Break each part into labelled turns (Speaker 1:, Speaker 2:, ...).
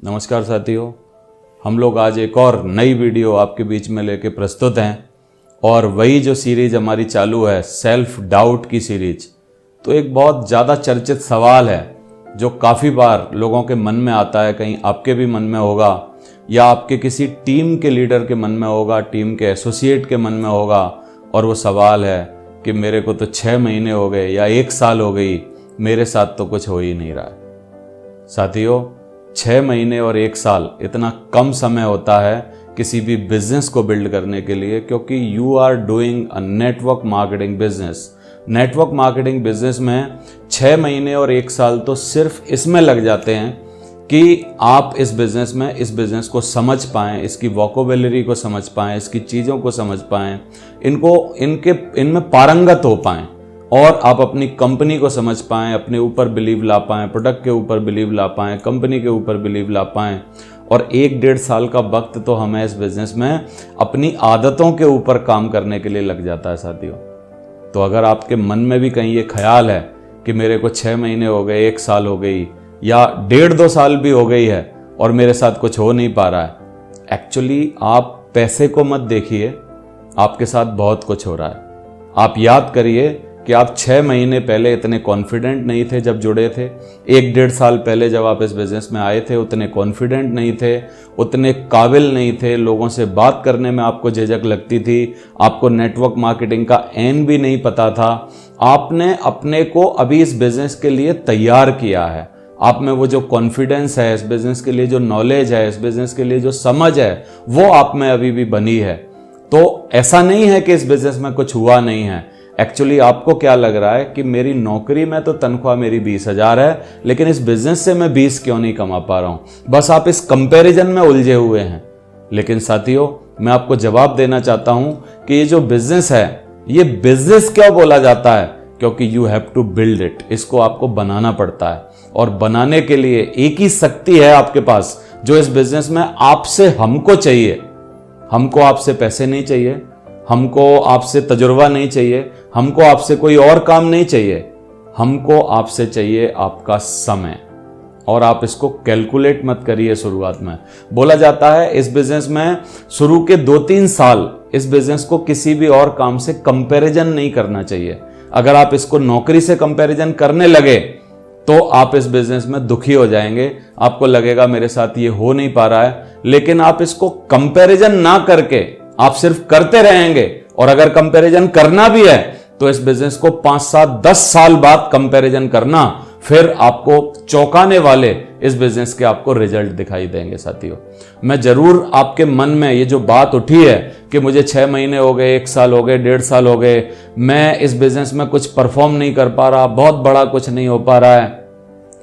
Speaker 1: नमस्कार साथियों, हम लोग आज एक और नई वीडियो आपके बीच में लेके प्रस्तुत हैं और वही जो सीरीज हमारी चालू है सेल्फ डाउट की सीरीज। तो एक बहुत ज़्यादा चर्चित सवाल है जो काफ़ी बार लोगों के मन में आता है, कहीं आपके भी मन में होगा या आपके किसी टीम के लीडर के मन में होगा, टीम के एसोसिएट के मन में होगा। और वो सवाल है कि मेरे को तो 6 महीने हो गए या 1 साल हो गई, मेरे साथ तो कुछ हो ही नहीं रहा है। साथियों, 6 महीने और 1 साल इतना कम समय होता है किसी भी बिजनेस को बिल्ड करने के लिए, क्योंकि you are doing a network marketing business. Network marketing business में 6 महीने और 1 साल तो सिर्फ इसमें लग जाते हैं कि आप इस बिजनेस को समझ पाएं, इसकी वोकैबुलरी को समझ पाएं, इसकी चीज़ों को समझ पाएं, इनमें पारंगत हो पाएं और आप अपनी कंपनी को समझ पाएं, अपने ऊपर बिलीव ला पाएं, प्रोडक्ट के ऊपर बिलीव ला पाएं, कंपनी के ऊपर बिलीव ला पाएं। और 1-1.5 साल का वक्त तो हमें इस बिजनेस में अपनी आदतों के ऊपर काम करने के लिए लग जाता है साथियों। तो अगर आपके मन में भी कहीं ये ख्याल है कि मेरे को 6 महीने हो गए, 1 साल हो गई या 1.5-2 साल भी हो गई है और मेरे साथ कुछ हो नहीं पा रहा है, एक्चुअली आप पैसे को मत देखिए, आपके साथ बहुत कुछ हो रहा है। आप याद करिए कि आप 6 महीने पहले इतने कॉन्फिडेंट नहीं थे जब जुड़े थे। 1-1.5 साल पहले जब आप इस बिजनेस में आए थे उतने कॉन्फिडेंट नहीं थे, उतने काबिल नहीं थे, लोगों से बात करने में आपको झिझक लगती थी, आपको नेटवर्क मार्केटिंग का एन भी नहीं पता था। आपने अपने को अभी इस बिजनेस के लिए तैयार किया है। आप में वो जो कॉन्फिडेंस है, इस बिजनेस के लिए जो नॉलेज है, इस बिजनेस के लिए जो समझ है, वो आप में अभी भी बनी है। तो ऐसा नहीं है कि इस बिजनेस में कुछ हुआ नहीं है। एक्चुअली आपको क्या लग रहा है कि मेरी नौकरी में तो तनख्वाह मेरी 20,000 है, लेकिन इस बिजनेस से मैं 20 क्यों नहीं कमा पा रहा हूं। बस आप इस कंपैरिजन में उलझे हुए हैं। लेकिन साथियों, मैं आपको जवाब देना चाहता हूं कि ये जो बिजनेस है, ये बिजनेस क्यों बोला जाता है, क्योंकि you have to build it. इसको आपको बनाना पड़ता है और बनाने के लिए एक ही शक्ति है आपके पास जो इस बिजनेस में आपसे हमको चाहिए। हमको आपसे पैसे नहीं चाहिए, हमको आपसे तजुर्बा नहीं चाहिए, हमको आपसे कोई और काम नहीं चाहिए, हमको आपसे चाहिए आपका समय। और आप इसको कैलकुलेट मत करिए। शुरुआत में बोला जाता है इस बिजनेस में शुरू के 2-3 साल इस बिजनेस को किसी भी और काम से कंपैरिजन नहीं करना चाहिए। अगर आप इसको नौकरी से कंपैरिजन करने लगे तो आप इस बिजनेस में दुखी हो जाएंगे, आपको लगेगा मेरे साथ ये हो नहीं पा रहा है। लेकिन आप इसको कंपैरिजन ना करके आप सिर्फ करते रहेंगे, और अगर कंपैरिजन करना भी है तो इस बिजनेस को 5-7-10 साल बाद कंपैरिजन करना, फिर आपको चौंकाने वाले इस बिजनेस के आपको रिजल्ट दिखाई देंगे। साथियों, मैं जरूर आपके मन में ये जो बात उठी है कि मुझे 6 महीने हो गए, 1 साल हो गए, 1.5 साल हो गए, मैं इस बिजनेस में कुछ परफॉर्म नहीं कर पा रहा, बहुत बड़ा कुछ नहीं हो पा रहा है,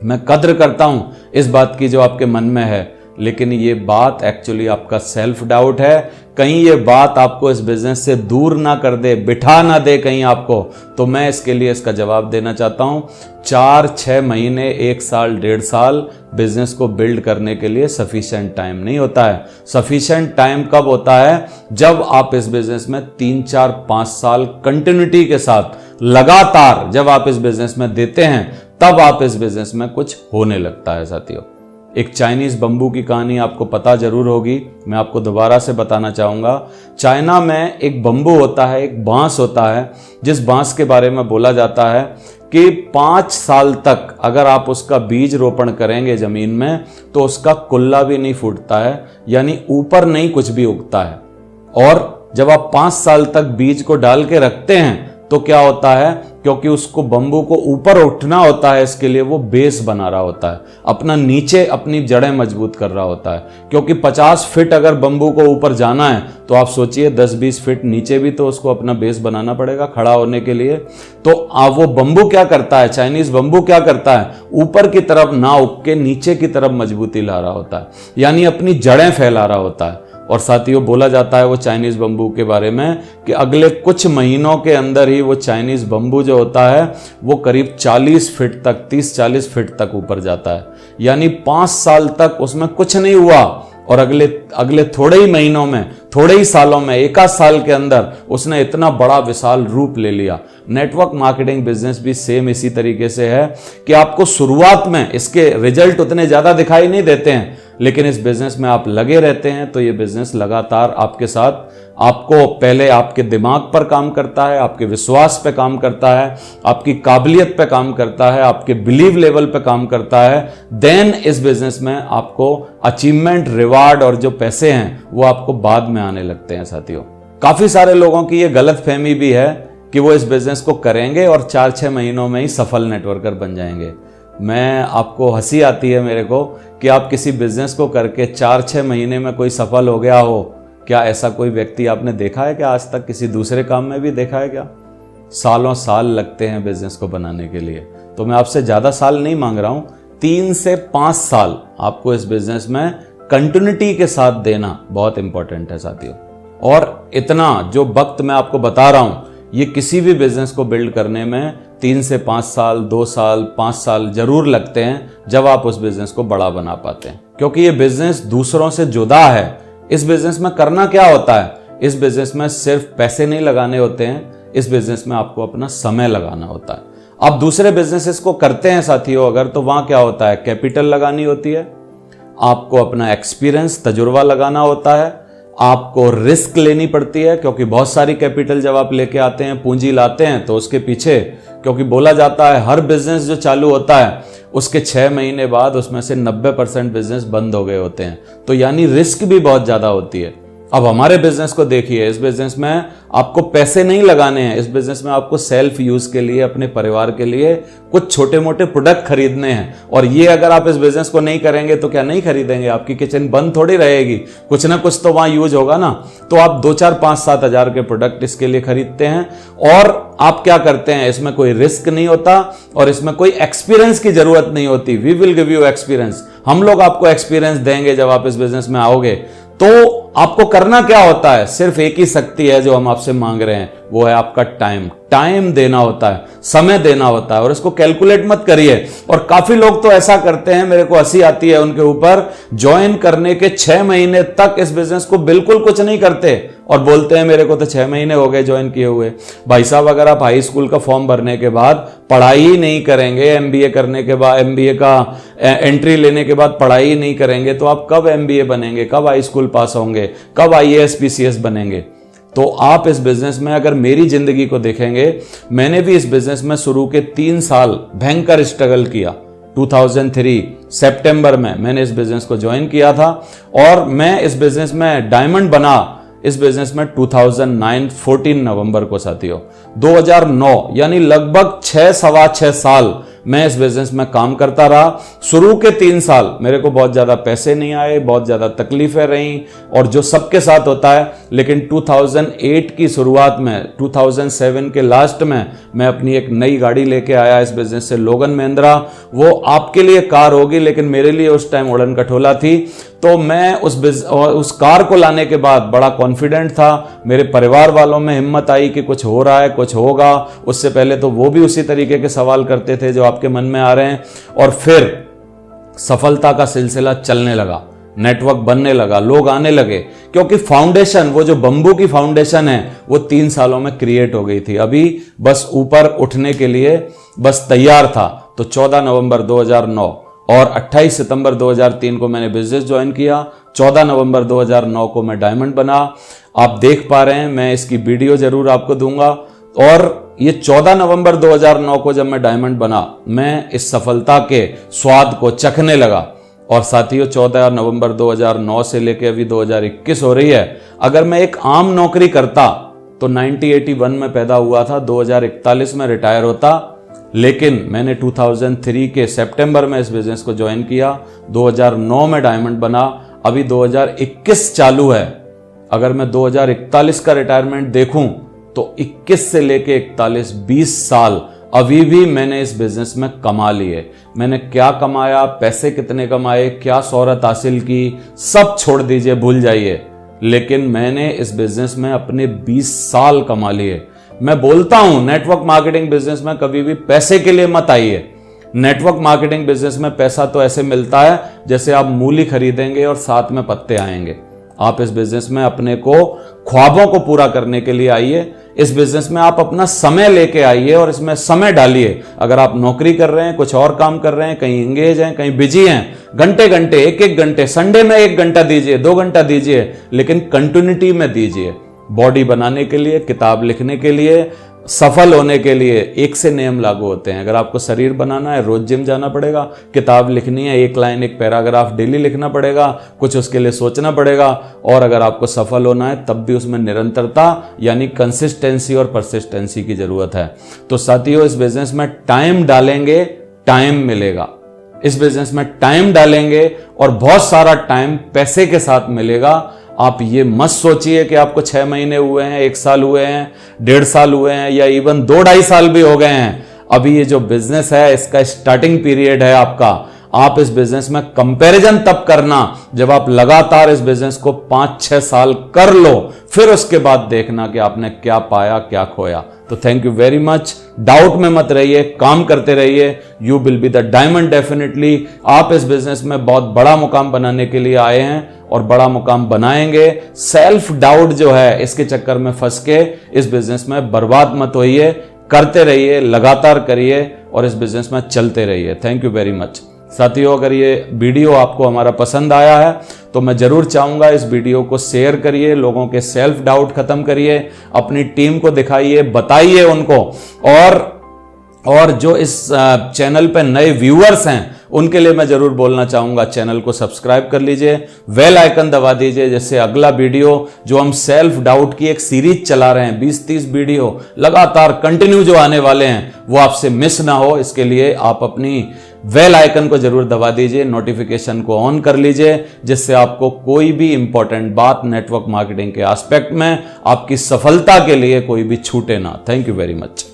Speaker 1: मैं कद्र करता हूं इस बात की जो आपके मन में है। लेकिन ये बात एक्चुअली आपका सेल्फ डाउट है। कहीं ये बात आपको इस बिजनेस से दूर ना कर दे, बिठा ना दे कहीं आपको। तो मैं इसके लिए इसका जवाब देना चाहता हूं। 4-6 महीने, 1 साल, 1.5 साल बिजनेस को बिल्ड करने के लिए सफिशिएंट टाइम नहीं होता है। सफिशिएंट टाइम कब होता है? जब आप इस बिजनेस में 3-4-5 साल कंटिन्यूटी के साथ लगातार जब आप इस बिजनेस में देते हैं, तब आप इस बिजनेस में कुछ होने लगता है। साथियों, एक चाइनीज बंबू की कहानी आपको पता जरूर होगी, मैं आपको दोबारा से बताना चाहूंगा। चाइना में एक बंबू होता है, एक बांस होता है, जिस बांस के बारे में बोला जाता है कि 5 साल तक अगर आप उसका बीज रोपण करेंगे जमीन में तो उसका कुल्ला भी नहीं फूटता है, यानी ऊपर नहीं कुछ भी उगता है। और जब आप 5 साल तक बीज को डाल के रखते हैं तो क्या होता है, क्योंकि उसको बंबू को ऊपर उठना होता है, इसके लिए वो बेस बना रहा होता है, अपना नीचे अपनी जड़ें मजबूत कर रहा होता है। क्योंकि 50 फीट अगर बंबू को ऊपर जाना है तो आप सोचिए 10-20 फीट नीचे भी तो उसको अपना बेस बनाना पड़ेगा खड़ा होने के लिए। तो वो बंबू क्या करता है, चाइनीज बंबू क्या करता है, ऊपर की तरफ ना उग के नीचे की तरफ मजबूती ला रहा होता है, यानी अपनी जड़ें फैला रहा होता है। और साथियों, बोला जाता है वो चाइनीज बंबू के बारे में कि अगले कुछ महीनों के अंदर ही वो चाइनीज बंबू जो होता है वो करीब 40 फीट तक, 30-40 फीट तक ऊपर जाता है। यानी 5 साल तक उसमें कुछ नहीं हुआ और अगले थोड़े ही महीनों में, थोड़े ही सालों में, 1 साल के अंदर उसने इतना बड़ा विशाल रूप ले लिया। नेटवर्क मार्केटिंग बिजनेस भी सेम इसी तरीके से है कि आपको शुरुआत में इसके रिजल्ट उतने ज्यादा दिखाई नहीं देते हैं, लेकिन इस बिजनेस में आप लगे रहते हैं तो ये बिजनेस लगातार आपके साथ, आपको पहले आपके दिमाग पर काम करता है, आपके विश्वास पे काम करता है, आपकी काबिलियत पे काम करता है, आपके बिलीव लेवल पे काम करता है। देन इस बिजनेस में आपको अचीवमेंट, रिवार्ड और जो पैसे हैं वो आपको बाद में आने लगते हैं। साथियों, काफी सारे लोगों की ये गलत फहमी भी है कि वो इस बिजनेस को करेंगे और 4-6 महीनों में ही सफल नेटवर्कर बन जाएंगे। मैं आपको हंसी आती है मेरे को कि आप किसी बिजनेस को करके 4-6 महीने में कोई सफल हो गया हो। क्या ऐसा कोई व्यक्ति आपने देखा है क्या? आज तक किसी दूसरे काम में भी देखा है क्या? सालों साल लगते हैं बिजनेस को बनाने के लिए। तो मैं आपसे ज्यादा साल नहीं मांग रहा हूं, 3 से 5 साल आपको इस बिजनेस में कंटिन्यूटी के साथ देना बहुत इंपॉर्टेंट है साथियों। और इतना जो वक्त मैं आपको बता रहा हूं, ये किसी भी बिजनेस को बिल्ड करने में 3 से 5 साल, 2 साल, 5 साल जरूर लगते हैं जब आप उस बिजनेस को बड़ा बना पाते हैं। क्योंकि ये बिजनेस दूसरों से जुदा है। इस बिजनेस में करना क्या होता है? इस बिजनेस में सिर्फ पैसे नहीं लगाने होते हैं, इस बिजनेस में आपको अपना समय लगाना होता है। आप दूसरे बिजनेसेस को करते हैं साथियों अगर, तो वहां क्या होता है? कैपिटल लगानी होती है, आपको अपना एक्सपीरियंस, तजुर्बा लगाना होता है, आपको रिस्क लेनी पड़ती है। क्योंकि बहुत सारी कैपिटल जब आप लेके आते हैं, पूंजी लाते हैं, तो उसके पीछे, क्योंकि बोला जाता है हर बिजनेस जो चालू होता है उसके 6 महीने बाद उसमें से 90% बिजनेस बंद हो गए होते हैं। तो यानी रिस्क भी बहुत ज्यादा होती है। अब हमारे बिजनेस को देखिए, इस बिजनेस में आपको पैसे नहीं लगाने हैं। इस बिजनेस में आपको सेल्फ यूज के लिए, अपने परिवार के लिए कुछ छोटे मोटे प्रोडक्ट खरीदने हैं। और ये अगर आप इस बिजनेस को नहीं करेंगे तो क्या नहीं खरीदेंगे? आपकी किचन बंद थोड़ी रहेगी, कुछ ना कुछ तो वहां यूज होगा ना। तो आप 2-4, 5-7 हजार के प्रोडक्ट इसके लिए खरीदते हैं। और आप क्या करते हैं? इसमें कोई रिस्क नहीं होता और इसमें कोई एक्सपीरियंस की जरूरत नहीं होती। We will give you experience. हम लोग आपको एक्सपीरियंस देंगे जब आप इस बिजनेस में आओगे। तो आपको करना क्या होता है? सिर्फ एक ही शक्ति है जो हम आपसे मांग रहे हैं, वो है आपका टाइम। टाइम देना होता है, समय देना होता है, और इसको कैलकुलेट मत करिए। और काफी लोग तो ऐसा करते हैं, मेरे को हंसी आती है उनके ऊपर, ज्वाइन करने के 6 महीने तक इस बिजनेस को बिल्कुल कुछ नहीं करते और बोलते हैं मेरे को तो 6 महीने हो गए ज्वाइन किए हुए। भाई साहब, अगर आप हाई स्कूल का फॉर्म भरने के बाद पढ़ाई ही नहीं करेंगे, एमबीए करने के बाद, एमबीए का एंट्री लेने के बाद पढ़ाई नहीं करेंगे, तो आप कब एमबीए बनेंगे? कब हाई स्कूल पास होंगे? कब आईएएस पीसीएस बनेंगे? तो आप इस बिजनेस में अगर मेरी जिंदगी को देखेंगे, मैंने भी इस बिजनेस में शुरू के 3 साल भयंकर स्ट्रगल किया। 2003 सितंबर में मैंने इस बिजनेस को ज्वाइन किया था और मैं इस बिजनेस में डायमंड बना इस बिजनेस में 2009 14 नवंबर को साथियों। 2009 यानी लगभग 6-6.25 साल मैं इस बिजनेस में काम करता रहा। शुरू के 3 साल मेरे को बहुत ज्यादा पैसे नहीं आए, बहुत ज्यादा तकलीफें रहीं और जो सबके साथ होता है। लेकिन 2008 की शुरुआत में, 2007 के लास्ट में मैं अपनी एक नई गाड़ी लेके आया इस बिजनेस से, लोगन महिंद्रा। वो आपके लिए कार होगी लेकिन मेरे लिए उस टाइम उड़न खटोला थी। तो मैं उस कार को लाने के बाद बड़ा कॉन्फिडेंट था। मेरे परिवार वालों में हिम्मत आई कि कुछ हो रहा है, कुछ होगा। उससे पहले तो वो भी उसी तरीके के सवाल करते थे जो आपके मन में आ रहे हैं। और फिर सफलता का सिलसिला चलने लगा, नेटवर्क बनने लगा, लोग आने लगे, क्योंकि फाउंडेशन, वो जो बंबू की फाउंडेशन है, वो 3 सालों में क्रिएट हो गई थी। अभी बस ऊपर उठने के लिए बस तैयार था। तो 14 नवंबर 2009 और 28 सितंबर 2003 को मैंने बिजनेस ज्वाइन किया। 14 नवंबर 2009 को मैं डायमंड बना। आप देख पा रहे हैं, मैं इसकी वीडियो जरूर आपको दूंगा। और ये 14 नवंबर 2009 को जब मैं डायमंड बना, मैं इस सफलता के स्वाद को चखने लगा। और साथियों, 14 नवंबर 2009 से लेके अभी 2021 हो रही है। अगर मैं एक आम नौकरी करता तो 1981 में पैदा हुआ था, 2041 में रिटायर होता। लेकिन मैंने 2003 के सितंबर में इस बिजनेस को ज्वाइन किया, 2009 में डायमंड बना, अभी 2021 चालू है। अगर मैं 2041 का रिटायरमेंट देखूं तो 21 से लेके 41 20 साल अभी भी मैंने इस बिजनेस में कमा लिए। मैंने क्या कमाया, पैसे कितने कमाए, क्या शोहरत हासिल की, सब छोड़ दीजिए, भूल जाइए। लेकिन मैंने इस बिजनेस में अपने 20 साल कमा लिए। मैं बोलता हूं, नेटवर्क मार्केटिंग बिजनेस में कभी भी पैसे के लिए मत आइए। नेटवर्क मार्केटिंग बिजनेस में पैसा तो ऐसे मिलता है जैसे आप मूली खरीदेंगे और साथ में पत्ते आएंगे। आप इस बिजनेस में अपने को, ख्वाबों को पूरा करने के लिए आइए। इस बिजनेस में आप अपना समय लेके आइए और इसमें समय डालिए। अगर आप नौकरी कर रहे हैं, कुछ और काम कर रहे हैं, कहीं इंगेज हैं, कहीं बिजी हैं, घंटे घंटे, एक एक घंटे, संडे में 1 घंटा दीजिए, 2 घंटा दीजिए, लेकिन कंटिन्यूटी में दीजिए। बॉडी बनाने के लिए, किताब लिखने के लिए, सफल होने के लिए एक से नियम लागू होते हैं। अगर आपको शरीर बनाना है, रोज जिम जाना पड़ेगा, किताब लिखनी है, 1 लाइन 1 पैराग्राफ डेली लिखना पड़ेगा, कुछ उसके लिए सोचना पड़ेगा। और अगर आपको सफल होना है तब भी उसमें निरंतरता यानी कंसिस्टेंसी और परसिस्टेंसी की जरूरत है। तो साथियों, इस बिजनेस में टाइम डालेंगे, टाइम मिलेगा। इस बिजनेस में टाइम डालेंगे और बहुत सारा टाइम पैसे के साथ मिलेगा। आप ये मत सोचिए कि आपको 6 महीने हुए हैं, 1 साल हुए हैं, 1.5 साल हुए हैं या इवन 2-2.5 साल भी हो गए हैं। अभी ये जो बिजनेस है इसका स्टार्टिंग पीरियड है आपका। आप इस बिजनेस में कंपैरिजन तब करना जब आप लगातार इस बिजनेस को 5-6 साल कर लो, फिर उसके बाद देखना कि आपने क्या पाया, क्या खोया। तो thank you very much. Doubt में मत रहिए, काम करते रहिए। You will be the diamond definitely. आप इस बिजनेस में बहुत बड़ा मुकाम बनाने के लिए आए हैं और बड़ा मुकाम बनाएंगे। सेल्फ डाउट जो है इसके चक्कर में फंस के इस बिजनेस में बर्बाद मत होइए। करते रहिए, लगातार करिए और इस बिजनेस में चलते रहिए। Thank you very much. साथियों, अगर ये वीडियो आपको हमारा पसंद आया है तो मैं जरूर चाहूंगा इस वीडियो को शेयर करिए, लोगों के सेल्फ डाउट खत्म करिए, अपनी टीम को दिखाइए, बताइए उनको। और जो इस चैनल पे नए व्यूअर्स हैं उनके लिए मैं जरूर बोलना चाहूंगा, चैनल को सब्सक्राइब कर लीजिए, बेल आइकन दबा दीजिए, जिससे अगला वीडियो जो हम सेल्फ डाउट की एक सीरीज चला रहे हैं, 20-30 वीडियो लगातार कंटिन्यू जो आने वाले हैं, वो आपसे मिस ना हो। इसके लिए आप अपनी बेल आइकन को जरूर दबा दीजिए, नोटिफिकेशन को ऑन कर लीजिए, जिससे आपको कोई भी इंपॉर्टेंट बात नेटवर्क मार्केटिंग के एस्पेक्ट में आपकी सफलता के लिए कोई भी छूटे ना। Thank you very much.